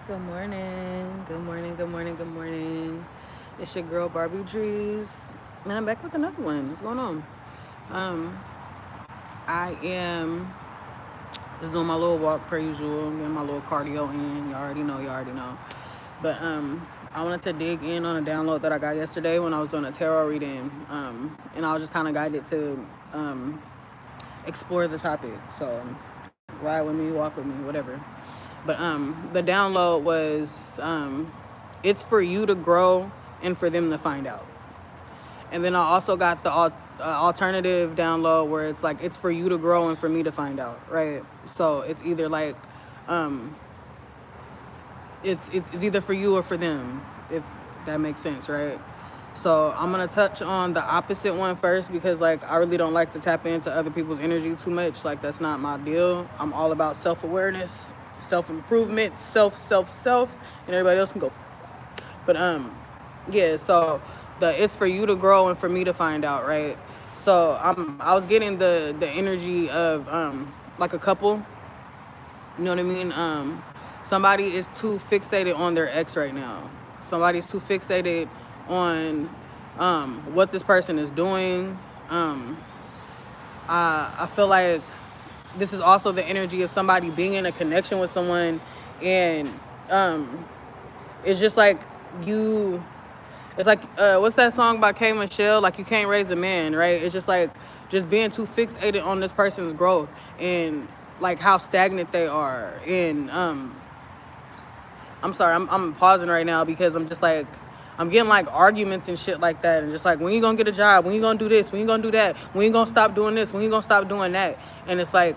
Good morning. Good morning. Good morning. Good morning. It's your girl Barbie Drees. And I'm back with another one. What's going on? Um, I am just doing my little walk per usual, getting my little cardio in. You already know. But I wanted to dig in on a download that I got yesterday when I was doing a tarot reading. And I was just kind of guided to explore the topic. So ride with me, walk with me, whatever. But the download was it's for you to grow and for them to find out. And then I also got the alternative download where it's like it's for you to grow and for me to find out, right? So it's either like um, it's either for you or for them, if that makes sense, right? So I'm gonna touch on the opposite one first because like I really don't like to tap into other people's energy too much. Like that's not my deal. I'm all about self-awareness, self-improvement, self, and everybody else can go. But yeah. So the it's for you to grow and for me to find out, right? So I was getting the energy of like a couple. You know what I mean? Somebody is too fixated on their ex right now. Somebody's too fixated on what this person is doing. Um, I feel like this is also the energy of somebody being in a connection with someone, and um, it's just like you. It's like what's that song by K Michelle? Like you can't raise a man, right? It's just like just being too fixated on this person's growth and like how stagnant they are. And I'm sorry, I'm pausing right now because I'm just like I'm getting like arguments and shit like that, and just like when you gonna get a job, when you gonna do this, when you gonna do that, when you gonna stop doing this, when you gonna stop doing that, and it's like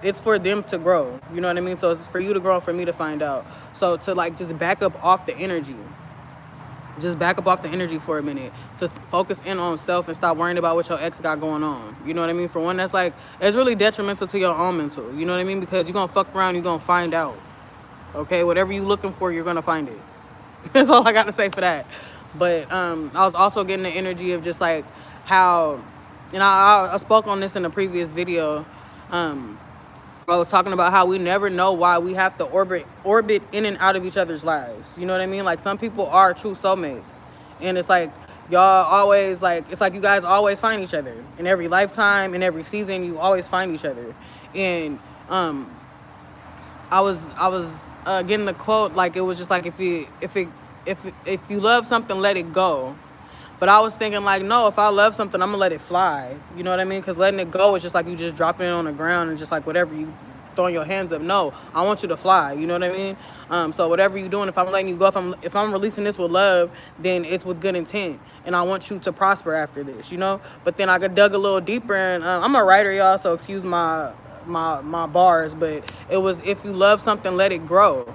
it's for them to grow. You know what I mean? So it's for you to grow and for me to find out. So to like just back up off the energy, just back up off the energy for a minute to focus in on self and stop worrying about what your ex got going on. You know what I mean? For one, that's like it's really detrimental to your own mental. You know what I mean? Because you're gonna fuck around, you're gonna find out. Okay, whatever you're looking for, you're gonna find it. That's all I got to say for that. But I was also getting the energy of just like how, and I spoke on this in a previous video. Um, I was talking about how we never know why we have to orbit in and out of each other's lives. You know what I mean? Like some people are true soulmates, and it's like y'all always like it's like you guys always find each other in every lifetime, in every season. You always find each other, and I was getting the quote like it was just like if you love something, let it go. But I was thinking like, no, if I love something, I'm gonna let it fly. You know what I mean? Because letting it go is just like you just dropping it on the ground and just like whatever you throwing your hands up. No, I want you to fly. You know what I mean? So whatever you're doing, if I'm letting you go, if I'm releasing this with love, then it's with good intent, and I want you to prosper after this. You know. But then I got dug a little deeper, and I'm a writer, y'all. So excuse my bars, but it was if you love something, let it grow.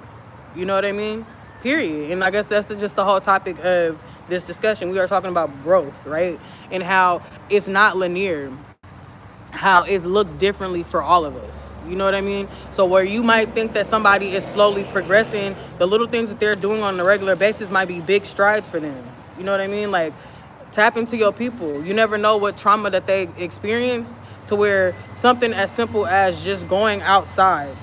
You know what I mean? Period. And I guess that's just the whole topic of this discussion. We are talking about growth, right? And how it's not linear, how it looks differently for all of us. You know what I mean? So where you might think that somebody is slowly progressing, the little things that they're doing on a regular basis might be big strides for them. You know what I mean? Like tap into your people. You never know what trauma that they experienced to where something as simple as just going outside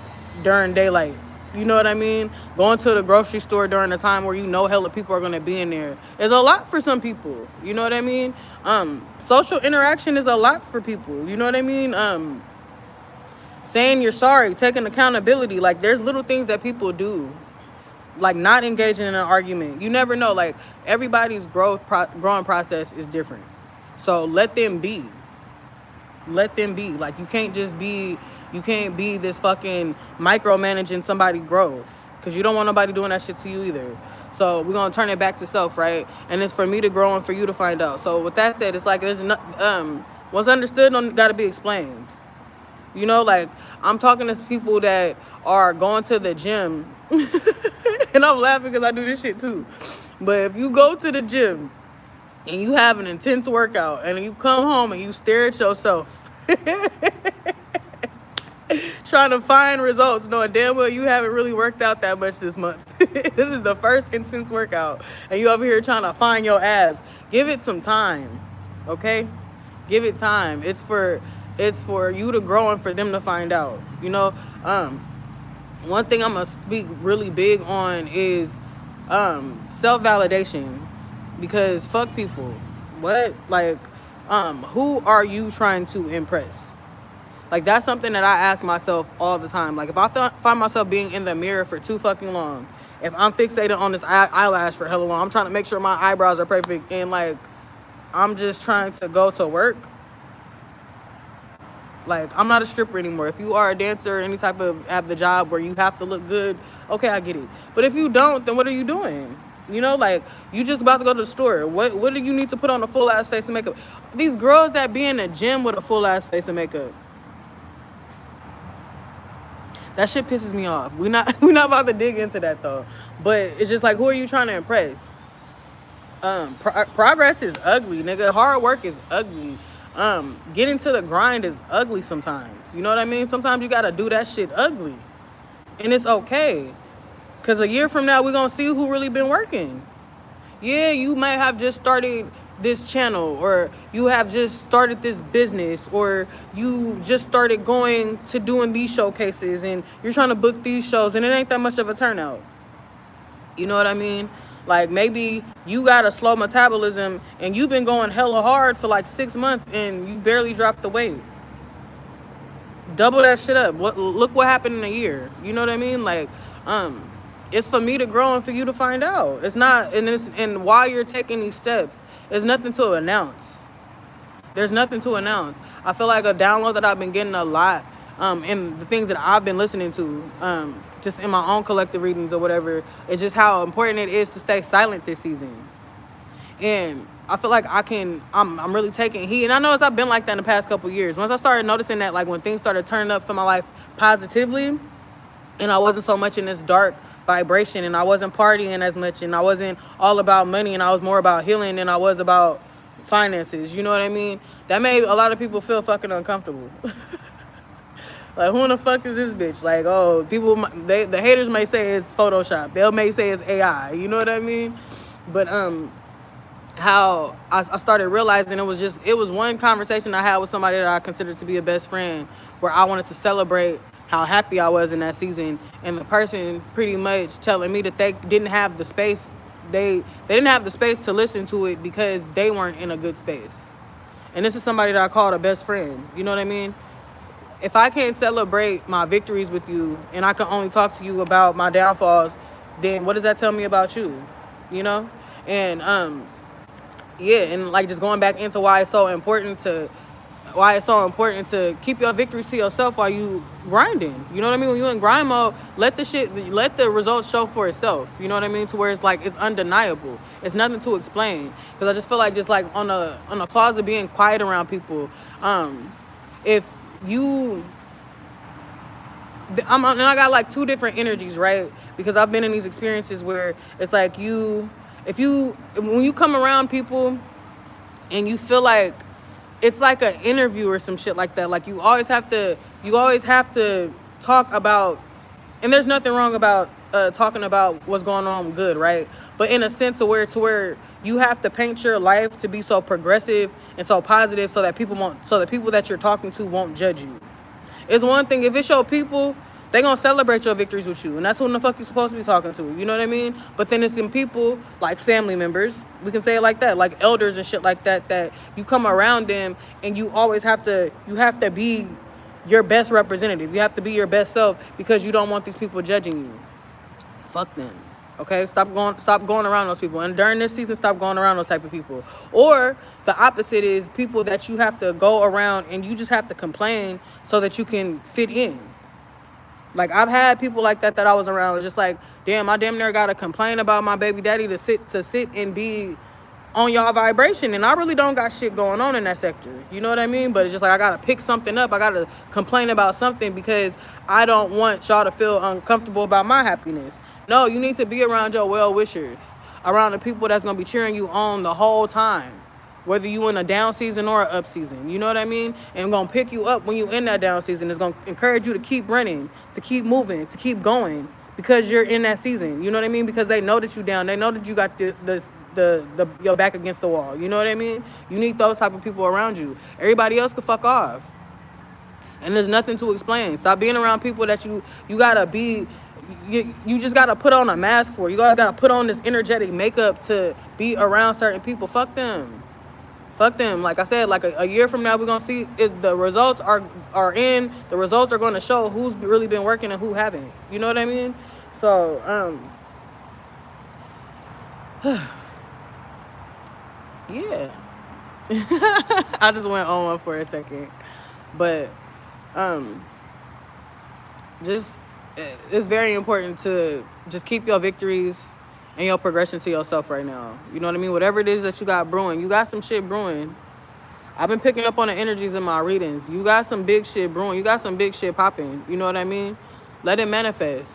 during daylight. You know what I mean? Going to the grocery store during a time where you know hella people are gonna be in there is a lot for some people. You know what I mean? Social interaction is a lot for people. You know what I mean? Saying you're sorry, taking accountability. Like there's little things that people do, like not engaging in an argument. You never know. Like everybody's growing process is different. So let them be. Let them be. Like you can't be this fucking micromanaging somebody growth because you don't want nobody doing that shit to you either. So we're gonna turn it back to self, right? And it's for me to grow and for you to find out. So with that said, it's like there's no, what's understood don't gotta be explained. You know, like I'm talking to people that are going to the gym, and I'm laughing because I do this shit too. But if you go to the gym and you have an intense workout and you come home and you stare at yourself trying to find results knowing damn well you haven't really worked out that much this month. This is the first intense workout and you over here trying to find your abs. Give it some time, okay? Give it time. It's for you to grow and for them to find out, you know. one thing I'm gonna be really big on is self-validation, because fuck people. What, like, who are you trying to impress? Like, that's something that I ask myself all the time. Like, if I find myself being in the mirror for too fucking long, if I'm fixated on this eyelash for hella long, I'm trying to make sure my eyebrows are perfect, and like I'm just trying to go to work. Like, I'm not a stripper anymore. If you are a dancer or any type of have the job where you have to look good, okay, I get it. But if you don't, then what are you doing? You know, like, you just about to go to the store. What do you need to put on a full ass face of makeup? These girls that be in the gym with a full ass face of makeup, that shit pisses me off. We're not about to dig into that though. But it's just like, who are you trying to impress? Progress is ugly, nigga. Hard work is ugly. Getting to the grind is ugly sometimes. You know what I mean? Sometimes you gotta do that shit ugly. And it's okay. Cause a year from now, we're gonna see who really been working. Yeah, you might have just started this channel, or you have just started this business, or you just started going to doing these showcases and you're trying to book these shows and it ain't that much of a turnout. You know what I mean? Like, maybe you got a slow metabolism and you've been going hella hard for like 6 months and you barely dropped the weight. Double that shit up. Look what happened in a year. You know what I mean? Like, it's for me to grow and for you to find out. It's not, and while you're taking these steps, there's nothing to announce. There's nothing to announce. I feel like a download that I've been getting a lot, and the things that I've been listening to, just in my own collective readings or whatever, is just how important it is to stay silent this season. And I feel like I'm really taking heed. And I know I've been like that in the past couple years. Once I started noticing that, like, when things started turning up for my life positively, and I wasn't so much in this dark vibration, and I wasn't partying as much, and I wasn't all about money, and I was more about healing than I was about finances. You know what I mean? That made a lot of people feel fucking uncomfortable. Like, who in the fuck is this bitch? Like, oh, people, the haters may say it's Photoshop. They may say it's AI. You know what I mean? But how I started realizing it was one conversation I had with somebody that I considered to be a best friend, where I wanted to celebrate how happy I was in that season, and the person pretty much telling me that they didn't have the space. They didn't have the space to listen to it because they weren't in a good space. And this is somebody that I called a best friend. You know what I mean? If I can't celebrate my victories with you and I can only talk to you about my downfalls, then what does that tell me about you? You know? And yeah, and like, just going back into why it's so important to keep your victories to yourself while you grinding. You know what I mean? When you in grind mode, let the results show for itself. You know what I mean? To where it's like, it's undeniable. It's nothing to explain. Because I just feel like, just like on a cause of being quiet around people, if you, and I got like two different energies, right? Because I've been in these experiences where it's like, when you come around people and you feel like it's like an interview or some shit like that, like, you always have to talk about, and there's nothing wrong about talking about what's going on good, right? But in a sense of where you have to paint your life to be so progressive and so positive, so that people that you're talking to won't judge you. It's one thing if it's your people, they gonna celebrate your victories with you, and that's who the fuck you supposed to be talking to. You know what I mean? But then it's them people, like family members, we can say it like that, like elders and shit like that, that you come around them and you always have to be your best representative. You have to be your best self, because you don't want these people judging you. Fuck them. Okay, stop going around those people. And during this season, stop going around those type of people. Or the opposite is people that you have to go around and you just have to complain so that you can fit in. Like, I've had people like that I was around. It's just like, damn, I damn near gotta complain about my baby daddy to sit and be on y'all vibration, and I really don't got shit going on in that sector. You know what I mean? But it's just like, I gotta pick something up. I gotta complain about something because I don't want y'all to feel uncomfortable about my happiness. No, you need to be around your well-wishers, around the people that's gonna be cheering you on the whole time, whether you in a down season or an up season. You know what I mean? And gonna pick you up when you in that down season. It's gonna encourage you to keep running, to keep moving, to keep going, because you're in that season. You know what I mean? Because they know that you down. They know that you got your back against the wall. You know what I mean? You need those type of people around you. Everybody else can fuck off. And there's nothing to explain. Stop being around people that you gotta be. You just gotta put on a mask for. You gotta put on this energetic makeup to be around certain people. Fuck them. Fuck them. Like I said, like a year from now, we're gonna see if the results are in. The results are gonna show who's really been working and who haven't. You know what I mean? So yeah. I just went on one for a second, but just it's very important to just keep your victories and your progression to yourself right now. You know what I mean? Whatever it is that you got brewing, you got some shit brewing. I've been picking up on the energies in my readings. You got some big shit brewing. You got some big shit popping. You know what I mean? Let it manifest.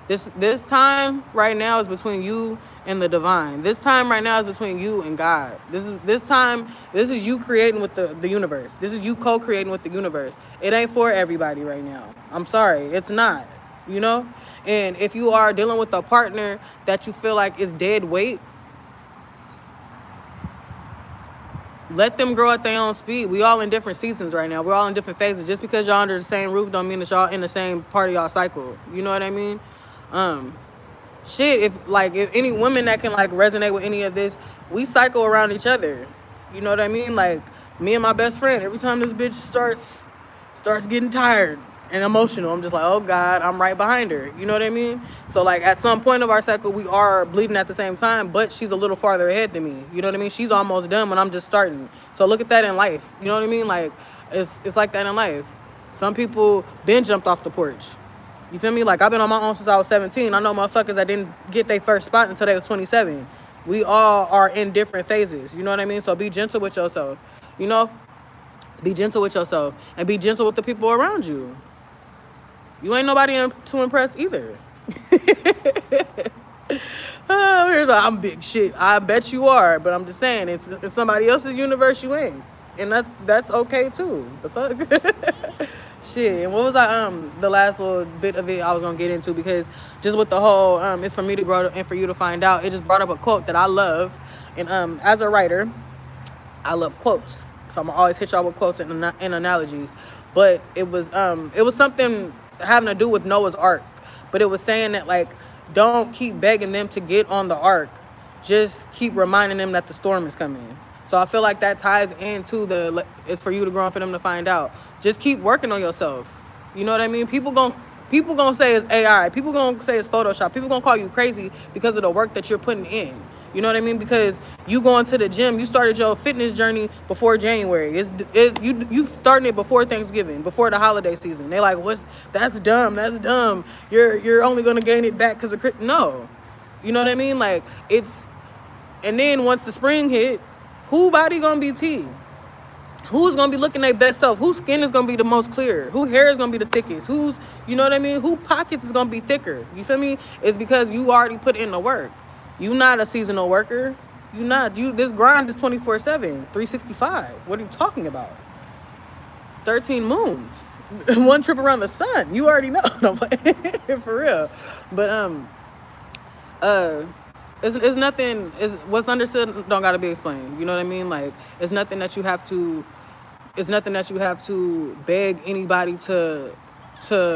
This time right now is between you and the divine. This time right now is between you and God. This is you creating with the universe. This is you co-creating with the universe. It ain't for everybody right now. I'm sorry, it's not. You know? And if you are dealing with a partner that you feel like is dead weight, let them grow at their own speed. We all in different seasons right now. We're all in different phases. Just because y'all under the same roof don't mean that y'all in the same part of y'all cycle. You know what I mean? Shit, if any women that can like resonate with any of this, we cycle around each other. You know what I mean? Like me and my best friend, every time this bitch starts getting tired and emotional, I'm just like, oh God, I'm right behind her. You know what I mean? So like at some point of our cycle, we are bleeding at the same time, but she's a little farther ahead than me. You know what I mean? She's almost done when I'm just starting. So look at that in life. You know what I mean? Like it's like that in life. Some people been jumped off the porch. You feel me? Like, I've been on my own since I was 17. I know motherfuckers that didn't get their first spot until they was 27. We all are in different phases. You know what I mean? So be gentle with yourself. You know? Be gentle with yourself. And be gentle with the people around you. You ain't nobody to impress either. I'm big shit. I bet you are. But I'm just saying, it's somebody else's universe you ain't. And that's okay, too. The fuck? Shit. And what was the last little bit of it I was gonna get into, because just with the whole it's for me to grow and for you to find out, it just brought up a quote that I love. And as a writer, I love quotes, so I'm gonna always hit y'all with quotes and analogies. But it was something having to do with Noah's Ark, but it was saying that, like, don't keep begging them to get on the ark, just keep reminding them that the storm is coming. So I feel like that ties into it's for you to grow and for them to find out. Just keep working on yourself. You know what I mean? People gonna say it's AI. People gonna say it's Photoshop. People gonna call you crazy because of the work that you're putting in. You know what I mean? Because you going to the gym, you started your fitness journey before January. You starting it before Thanksgiving, before the holiday season. They like, that's dumb. That's dumb. You're only gonna gain it back because of no. You know what I mean? Like and then once the spring hit, who body gonna be T? Who's gonna be looking their best self? Whose skin is gonna be the most clear? Who hair is gonna be the thickest? You know what I mean? Who pockets is gonna be thicker? You feel me? It's because you already put in the work. You not a seasonal worker. This grind is 24/7, 365. What are you talking about? 13 moons. One trip around the sun. You already know. No, for real. But it's nothing. What's understood don't gotta be explained. You know what I mean? Like, it's nothing that you have to beg anybody to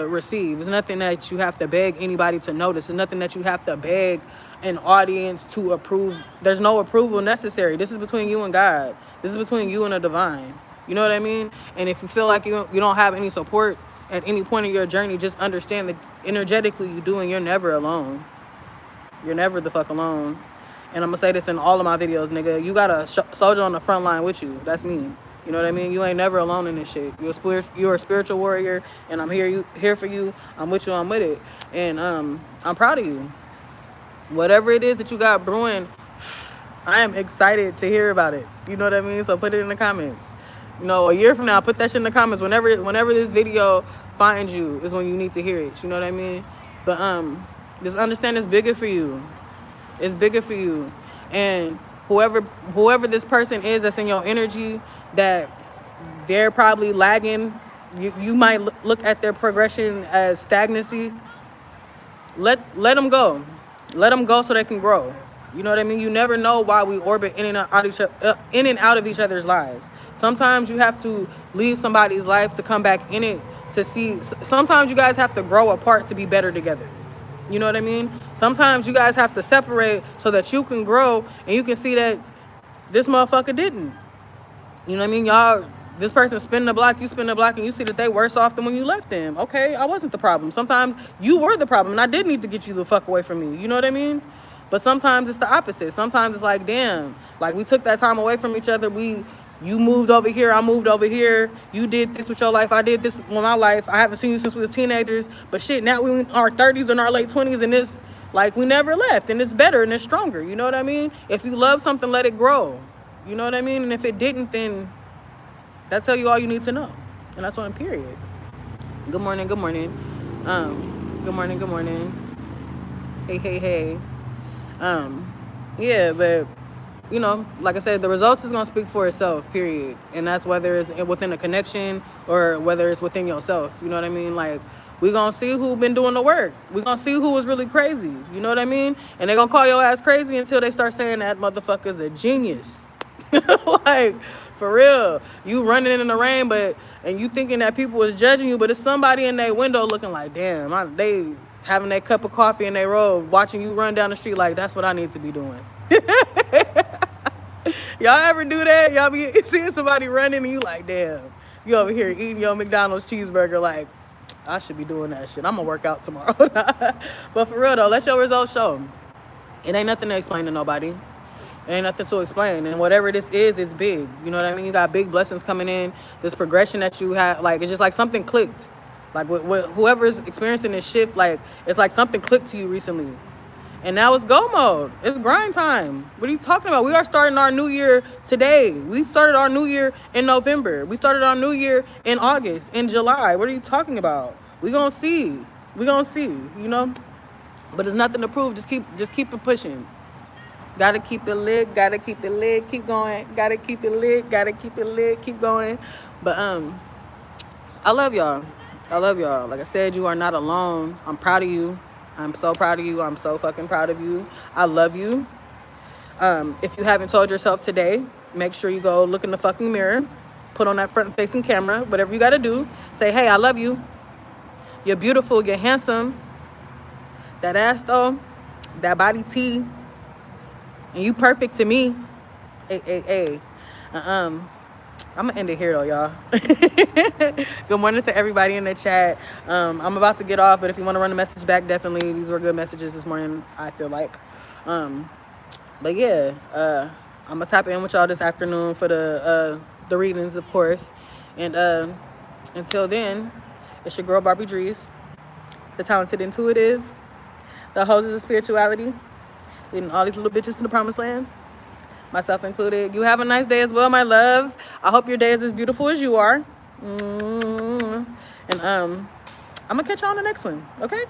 receive. It's nothing that you have to beg anybody to notice. It's nothing that you have to beg an audience to approve. There's no approval necessary. This is between you and God. This is between you and the divine. You know what I mean? And if you feel like you don't have any support at any point in your journey, just understand that energetically you do, and you're never alone. You're never the fuck alone. And I'm gonna say this in all of my videos, nigga. You got a soldier on the front line with you. That's me. You know what I mean? You ain't never alone in this shit. You're a spiritual warrior, and I'm here for you. I'm with you. I'm with it. And I'm proud of you. Whatever it is that you got brewing, I am excited to hear about it. You know what I mean? So put it in the comments. You know, a year from now, put that shit in the comments. Whenever this video finds you is when you need to hear it. You know what I mean? But just understand it's bigger for you. It's bigger for you. And whoever this person is that's in your energy, that they're probably lagging, you might look at their progression as stagnancy. Let them go. Let them go so they can grow. You know what I mean? You never know why we orbit in and out of each other's lives. Sometimes you have to leave somebody's life to come back in it to see. Sometimes you guys have to grow apart to be better together. You know what I mean? Sometimes you guys have to separate so that you can grow and you can see that this motherfucker didn't. You know what I mean? Y'all, this person spinning the block, you spin the block, and you see that they worse off than when you left them. Okay, I wasn't the problem. Sometimes you were the problem, and I did need to get you the fuck away from me. You know what I mean? But sometimes it's the opposite. Sometimes it's like, damn, like we took that time away from each other. You moved over here, I moved over here. You did this with your life, I did this with my life. I haven't seen you since we was teenagers. But shit, now we in our 30s and our late 20s, and this, like, we never left, and it's better and it's stronger. You know what I mean? If you love something, let it grow. You know what I mean? And if it didn't, then that tell you all you need to know. And that's on period. Good morning, good morning. Good morning, good morning. Hey. Yeah, but you know, like I said, the results is gonna speak for itself, period. And that's whether it's within a connection or whether it's within yourself. You know what I mean? Like, we gonna see who been doing the work. We gonna see who was really crazy. You know what I mean? And they gonna call your ass crazy until they start saying that motherfucker's a genius. Like, for real. You running in the rain, and you thinking that people was judging you, but it's somebody in their window looking like, damn, they having their cup of coffee in their robe, watching you run down the street like, that's what I need to be doing. Y'all ever do that? Y'all be seeing somebody running and you like, damn, you over here eating your McDonald's cheeseburger like, I should be doing that shit. I'm gonna work out tomorrow. But for real though, let your results show. It ain't nothing to explain to nobody. It ain't nothing to explain. And whatever this is, it's big. You know what I mean? You got big blessings coming in. This progression that you have, like, it's just like something clicked. Like, whoever's experiencing this shift, like, it's like something clicked to you recently. And now it's go mode. It's grind time. What are you talking about? We are starting our new year today. We started our new year in November. We started our new year in August, in July. What are you talking about? We gonna see. We gonna see, you know? But there's nothing to prove. Just keep it pushing. Gotta keep it lit. Gotta keep it lit. Keep going. Gotta keep it lit. Gotta keep it lit. Keep going. But I love y'all. I love y'all. Like I said, you are not alone. I'm proud of you. I'm so proud of you. I'm so fucking proud of you. I love you. If you haven't told yourself today, make sure you go look in the fucking mirror, put on that front-facing camera, whatever you got to do. Say, hey, I love you. You're beautiful. You're handsome. That ass, though, that body T, and you perfect to me. Hey. I'm going to end it here, though, y'all. Good morning to everybody in the chat. I'm about to get off, but if you want to run a message back, definitely. These were good messages this morning, I feel like. But, yeah, I'm going to tap in with y'all this afternoon for the readings, of course. And until then, it's your girl, Barbie Drees, the talented intuitive, the hostess of spirituality, leading all these little bitches to the promised land. Myself included. You have a nice day as well, my love. I hope your day is as beautiful as you are. And I'm gonna catch you on the next one, okay?